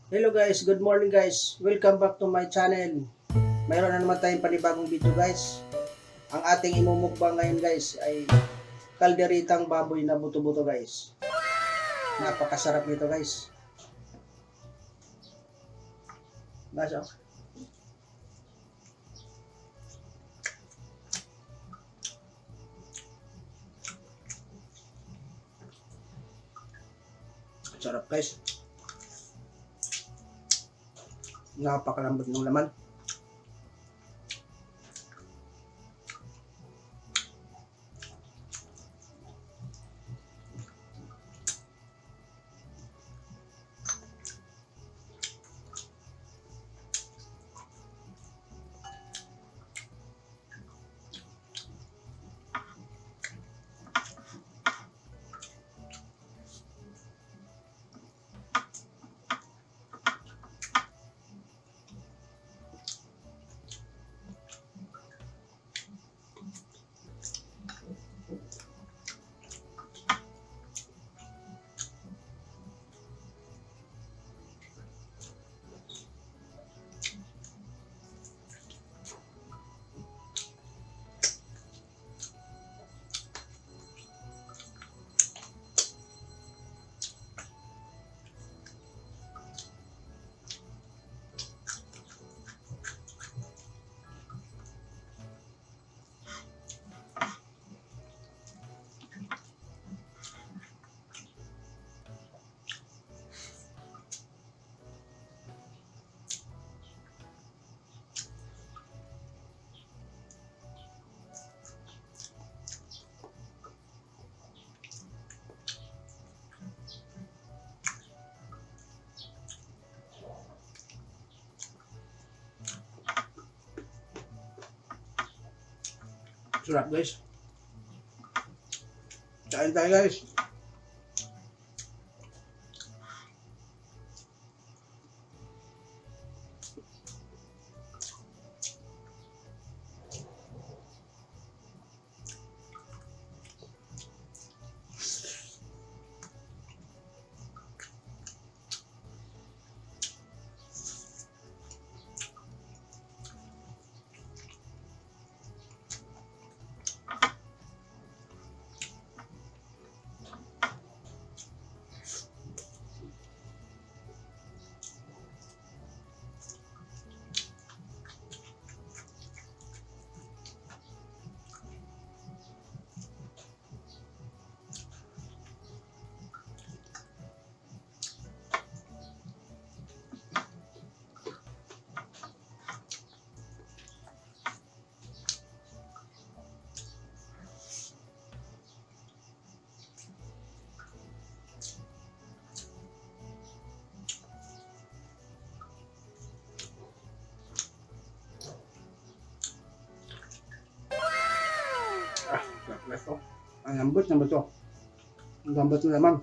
Hello guys, good morning guys. Welcome back to my channel. Mayroon na naman tayong panibagong video guys. Ang ating imumukbang ngayon guys ay kalderitang baboy na buto-buto guys. Napakasarap nito guys. Basa. Sarap guys. Napakalambot ng laman. Sarap guys. Kain tayo guys. Sarap na ito. Ang lambot na ba ito? Ang lambot na naman.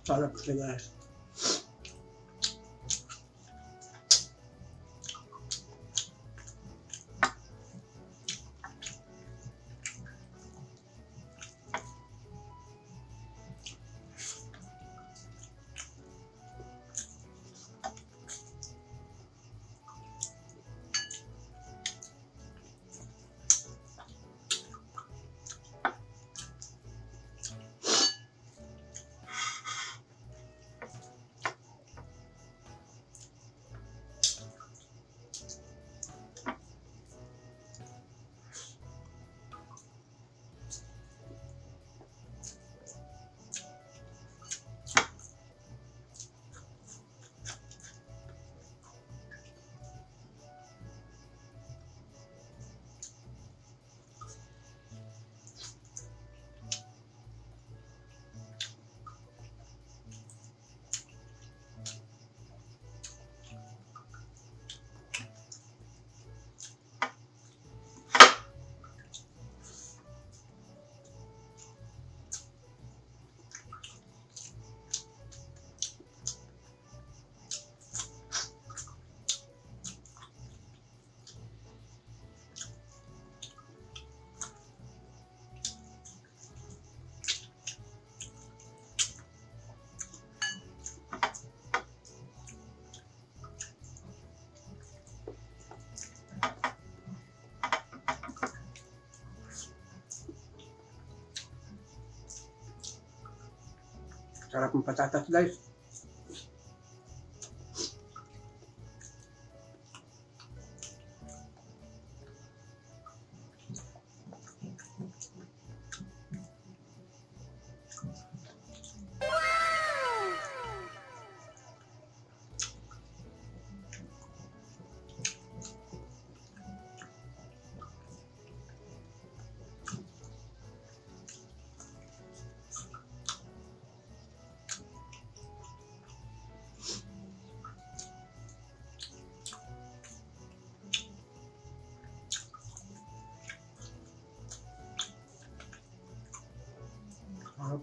Sarap siya guys. Sarap ng patatas guys. Sarap.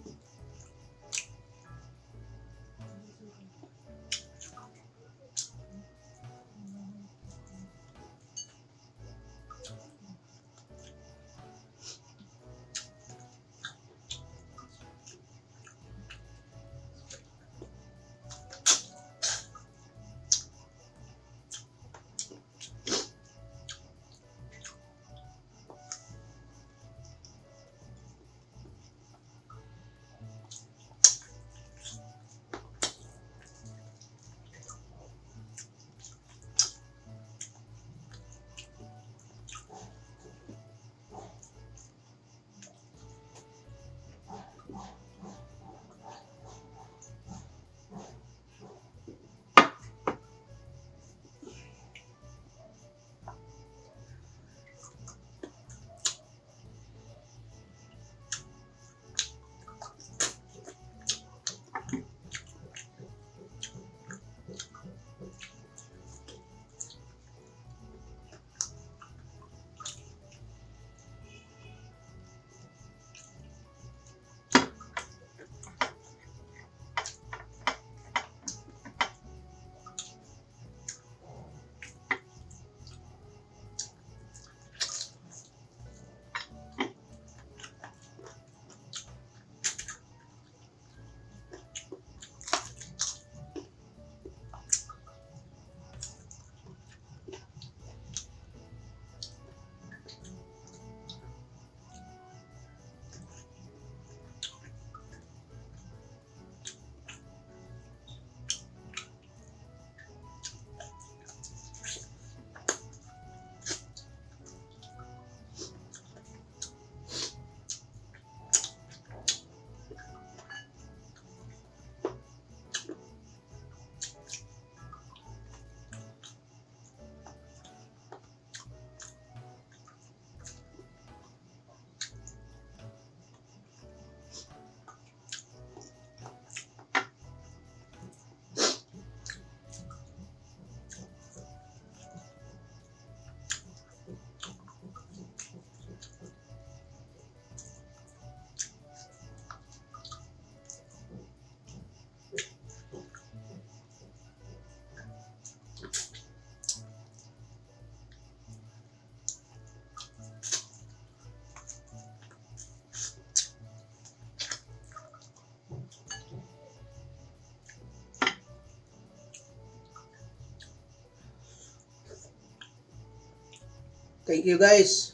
Thank you guys.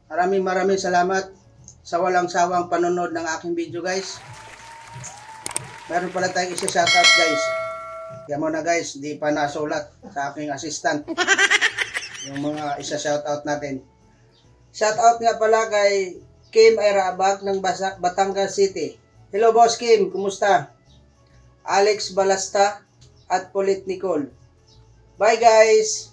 Maraming salamat sa walang sawang panonood ng aking video guys. Meron pala tayong isa-shoutout guys. Kaya mo na guys, di pa nasulat sa aking assistant. Yung mga isa-shoutout natin. Shoutout nga pala kay Kim Airabak ng Batangas City. Hello Boss Kim, kumusta? Alex Balasta at Polit Nicole. Bye guys!